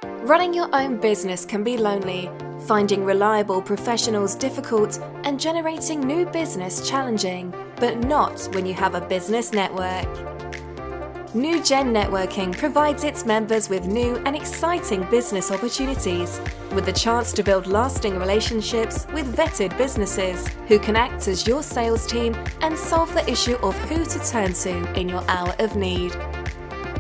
Running your own business can be lonely, finding reliable professionals difficult, and generating new business challenging, but not when you have a business network. NewGen Networking provides its members with new and exciting business opportunities, with the chance to build lasting relationships with vetted businesses who can act as your sales team and solve the issue of who to turn to in your hour of need.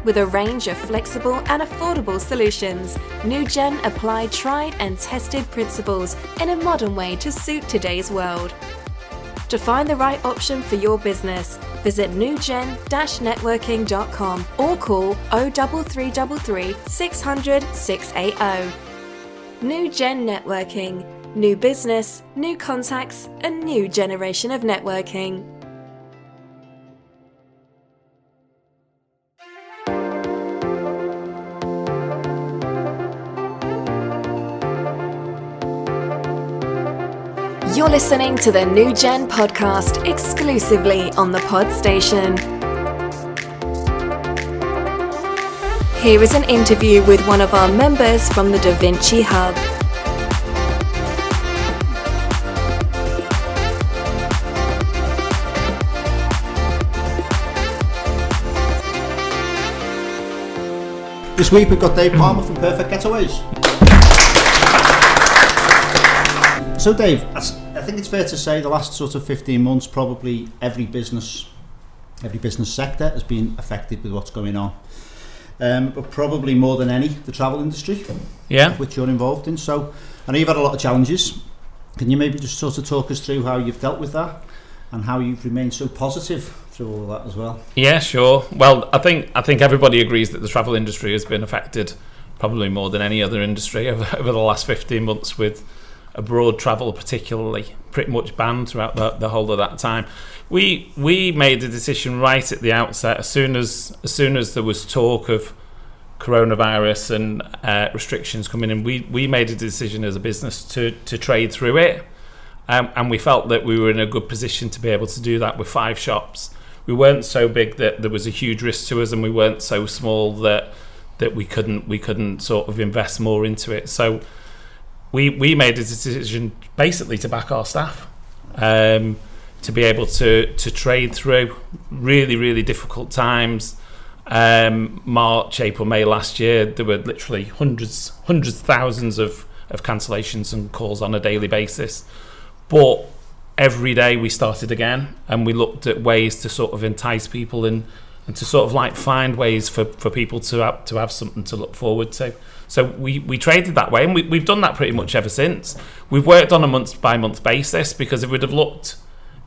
With a range of flexible and affordable solutions, NewGen apply tried and tested principles in a modern way to suit today's world. To find the right option for your business, visit newgen-networking.com or call 03333 600 680. NewGen Networking. New business, new contacts, a new generation of networking. You're listening to the NewGen podcast exclusively on the Pod Station. Here is an interview with one of our members from the Vinci Hub. This week we've got Dave Palmer from Perfect Getaways. So Dave, I think it's fair to say the last sort of 15 months, probably every business sector has been affected with what's going on. But probably more than any, the travel industry, which you're involved in. So I know you've had a lot of challenges. Can you maybe just sort of talk us through how you've dealt with that and how you've remained so positive through all of that as well? Yeah, sure. Well, I think everybody agrees that the travel industry has been affected probably more than any other industry over the last 15 months, with abroad travel particularly pretty much banned throughout the whole of that time. We made a decision right at the outset, as soon as there was talk of coronavirus and restrictions coming in, we made a decision as a business to trade through it, and we felt that we were in a good position to be able to do that with 5 shops. We weren't so big that there was a huge risk to us, and we weren't so small that we couldn't sort of invest more into it. So we made a decision basically to back our staff, to be able to trade through really, really difficult times. March, April, May last year, there were literally hundreds, thousands of cancellations and calls on a daily basis. But every day we started again, and we looked at ways to sort of entice people and to sort of like find ways for people to have something to look forward to. So we traded that way, and we've done that pretty much ever since. We've worked on a month-by-month basis, because if we'd have looked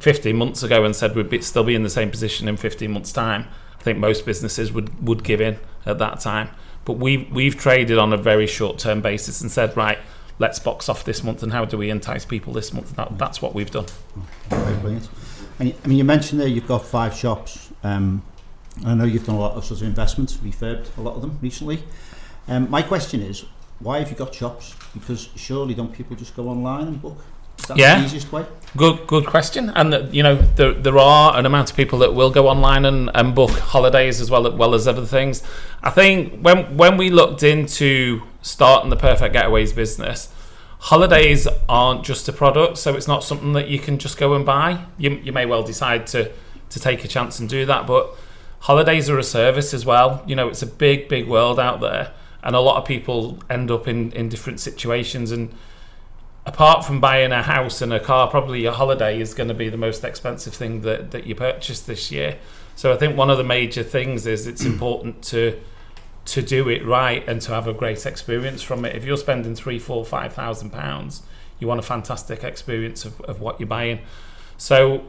15 months ago and said we'd still be in the same position in 15 months' time, I think most businesses would give in at that time. But we've traded on a very short-term basis and said, right, let's box off this month, and how do we entice people this month? That's what we've done. Okay, brilliant. And I mean, you mentioned there you've got 5 shops. I know you've done a lot of sort of investments, refurbed a lot of them recently. My question is, why have you got shops? Because surely don't people just go online and book? Is that the easiest way? Good question. And there are an amount of people that will go online and book holidays as well as other things. I think when we looked into starting the Perfect Getaways business, holidays aren't just a product, so it's not something that you can just go and buy. You may well decide to take a chance and do that, but holidays are a service as well. It's a big world out there, and a lot of people end up in different situations. And apart from buying a house and a car, probably your holiday is going to be the most expensive thing that you purchase this year. So I think one of the major things is it's important to do it right and to have a great experience from it. If you're spending £3,000, £4,000, £5,000, you want a fantastic experience of what you're buying. So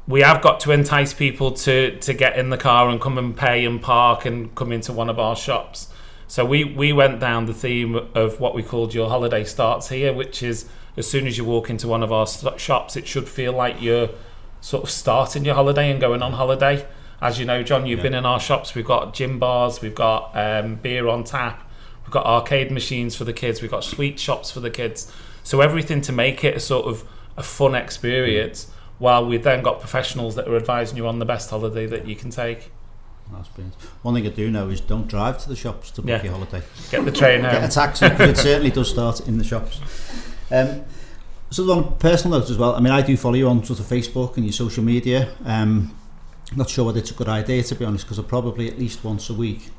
we have got to entice people to get in the car and come and pay and park and come into one of our shops. So we went down the theme of what we called Your Holiday Starts Here, which is as soon as you walk into one of our shops, it should feel like you're sort of starting your holiday and going on holiday. As you know, John, you've been in our shops. We've got gym bars, we've got beer on tap, we've got arcade machines for the kids, we've got sweet shops for the kids. So everything to make it a sort of a fun experience, while we've then got professionals that are advising you on the best holiday that you can take. That's brilliant. One thing I do know is don't drive to the shops to book your holiday. Get the train home. Get a taxi, because it certainly does start in the shops. So on a personal note as well, I mean, I do follow you on sort of Facebook and your social media. Not sure whether it's a good idea, to be honest, because I probably at least once a week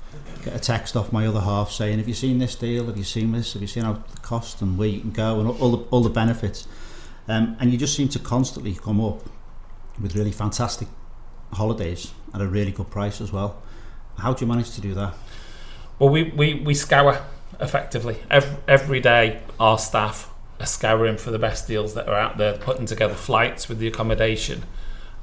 get a text off my other half saying, have you seen this deal? Have you seen this? Have you seen out the cost and where you can go and all the benefits? And you just seem to constantly come up with really fantastic holidays at a really good price as well. How do you manage to do that? Well, we scour effectively. Every day our staff are scouring for the best deals that are out there, putting together flights with the accommodation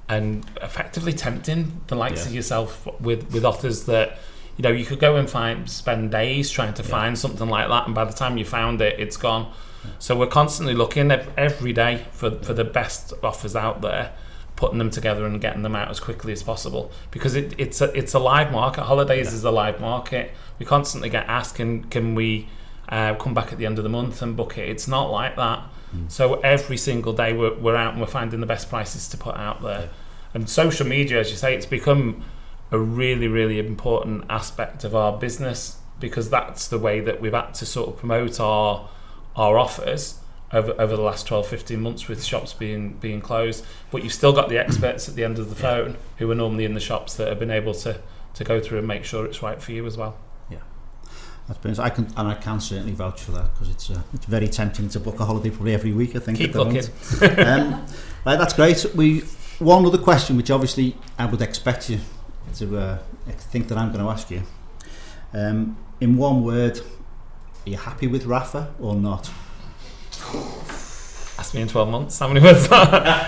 and effectively tempting the likes of yourself with offers that, you know, you could go and spend days trying to find something like that, and by the time you found it, it's gone. So we're constantly looking every day for the best offers out there, putting them together and getting them out as quickly as possible, because it's a live market. Holidays is a live market. We constantly get asked, can we come back at the end of the month and book it? It's not like that. So every single day we're out and we're finding the best prices to put out there. And social media, as you say, it's become a really, really important aspect of our business, because that's the way that we've had to sort of promote our offers over the last 12-15 months, with shops being closed. But you've still got the experts at the end of the phone who are normally in the shops that have been able to go through and make sure it's right for you as well. That's brilliant. I can certainly vouch for that, because it's very tempting to book a holiday probably every week, I think. Keep looking. Right, that's great. One other question, which obviously I would expect you to think that I'm going to ask you. In one word, are you happy with Rafa or not? Ask me in 12 months. How many words?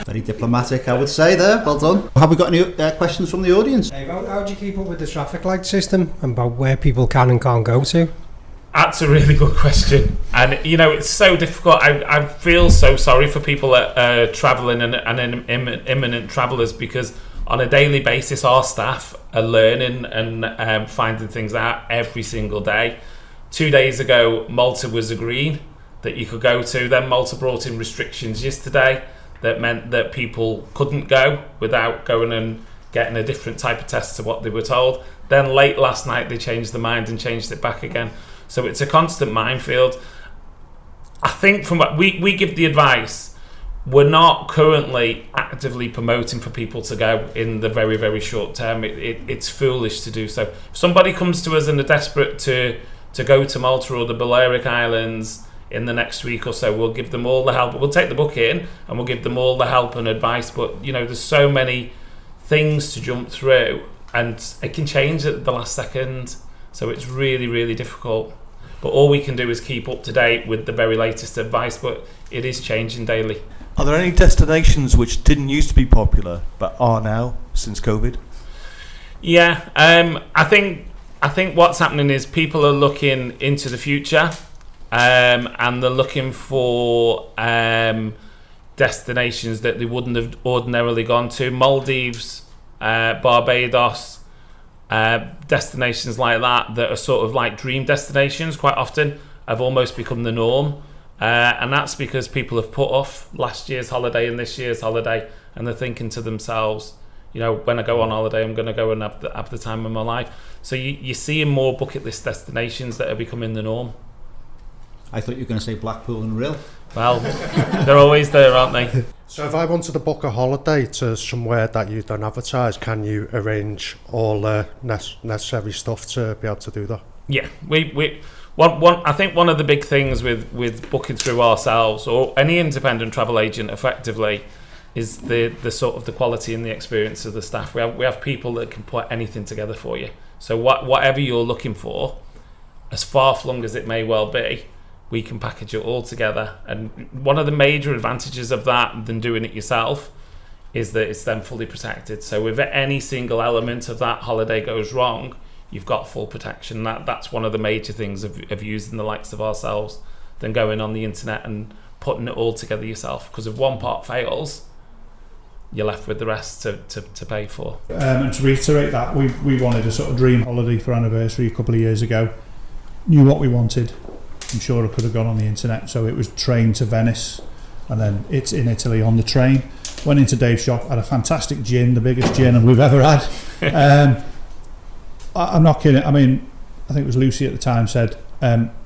Very diplomatic, I would say there. Well done. Have we got any questions from the audience? Hey, how do you keep up with the traffic light system and about where people can and can't go to? That's a really good question, and you know, it's so difficult. I feel so sorry for people that are travelling and imminent travellers, because on a daily basis our staff are learning and finding things out every single day. 2 days ago Malta was agreeing that you could go to. Then Malta brought in restrictions yesterday that meant that people couldn't go without going and getting a different type of test to what they were told. Then late last night they changed their mind and changed it back again. So it's a constant minefield. I think from what we give the advice, we're not currently actively promoting for people to go in the very, very short term. It's foolish to do so. If somebody comes to us and are desperate to go to Malta or the Balearic Islands in the next week or so, we'll give them all the help. We'll take the book in and we'll give them all the help and advice. But you know, there's so many things to jump through, and it can change at the last second. So it's really, really difficult. But all we can do is keep up to date with the very latest advice, but it is changing daily. Are there any destinations which didn't used to be popular but are now since COVID? Yeah, I think what's happening is people are looking into the future, and they're looking for destinations that they wouldn't have ordinarily gone to. Maldives, Barbados, destinations like that are sort of like dream destinations quite often have almost become the norm, and that's because people have put off last year's holiday and this year's holiday, and they're thinking to themselves, you know, when I go on holiday I'm going to go and have the time of my life. So you're seeing more bucket list destinations that are becoming the norm. I thought you were going to say Blackpool and Rhyl. Well, they're always there, aren't they? So if I wanted to book a holiday to somewhere that you don't advertise, can you arrange all the necessary stuff to be able to do that? Yeah, I think one of the big things with booking through ourselves or any independent travel agent effectively is the sort of the quality and the experience of the staff. We have people that can put anything together for you. So whatever you're looking for, as far-flung as it may well be, we can package it all together. And one of the major advantages of that than doing it yourself is that it's then fully protected. So if any single element of that holiday goes wrong, you've got full protection. That's one of the major things of using the likes of ourselves than going on the internet and putting it all together yourself. Because if one part fails, you're left with the rest to pay for. And to reiterate that, we wanted a sort of dream holiday for anniversary a couple of years ago. Knew what we wanted. I'm sure I could have gone on the internet. So it was train to Venice, and then it's in Italy on the train. Went into Dave's shop, had a fantastic gin, the biggest gin we've ever had. I'm not kidding. I mean, I think it was Lucy at the time said,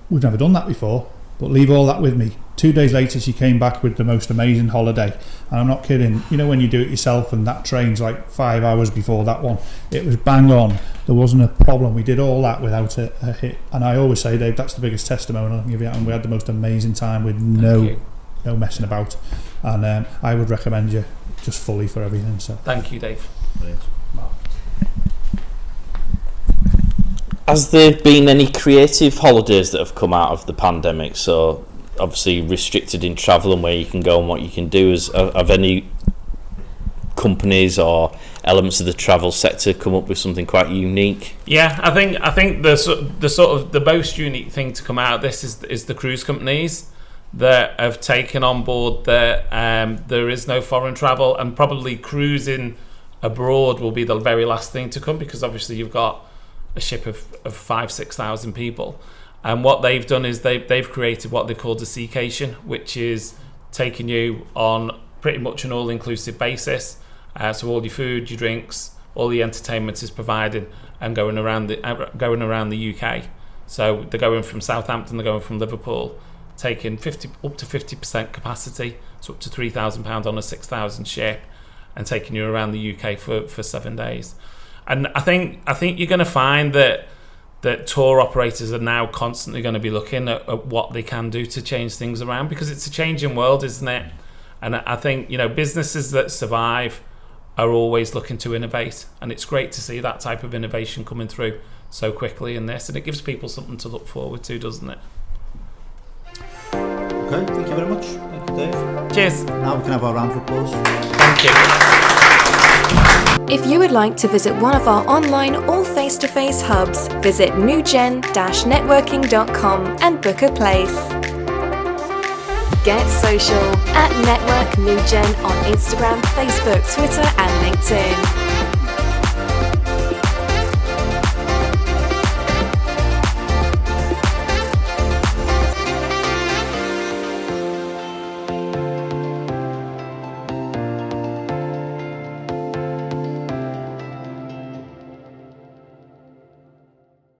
we've never done that before, but leave all that with me. 2 days later, she came back with the most amazing holiday. And I'm not kidding. You know, when you do it yourself and that train's like 5 hours before that one, it was bang on. There wasn't a problem. We did all that without a hit. And I always say, Dave, that's the biggest testimonial I can give you. And we had the most amazing time with no messing about. And I would recommend you just fully for everything. So Thank you, Dave. Brilliant. Has there been any creative holidays that have come out of the pandemic? So obviously restricted in travel and where you can go and what you can do. Have any companies or elements of the travel sector come up with something quite unique? Yeah, I think the sort of the most unique thing to come out of this is the cruise companies that have taken on board that there is no foreign travel, and probably cruising abroad will be the very last thing to come, because obviously you've got a ship of 5,000-6,000 people. And what they've done is they've created what they call a Seacation, which is taking you on pretty much an all-inclusive basis. So all your food, your drinks, all the entertainment is provided, and going around the UK. So they're going from Southampton, they're going from Liverpool, taking up to 50% capacity, so up to £3,000 on a 6,000 ship, and taking you around the UK for 7 days. And I think you're going to find that tour operators are now constantly going to be looking at what they can do to change things around, because it's a changing world, isn't it? And I think, you know, businesses that survive are always looking to innovate, and it's great to see that type of innovation coming through so quickly in this, and it gives people something to look forward to, doesn't it? Okay, thank you very much. Thank you, Dave. Cheers. Now we can have our round of applause. Thank you. If you would like to visit one of our online or face-to-face hubs, visit newgen-networking.com and book a place. Get social at Network NewGen on Instagram, Facebook, Twitter and LinkedIn.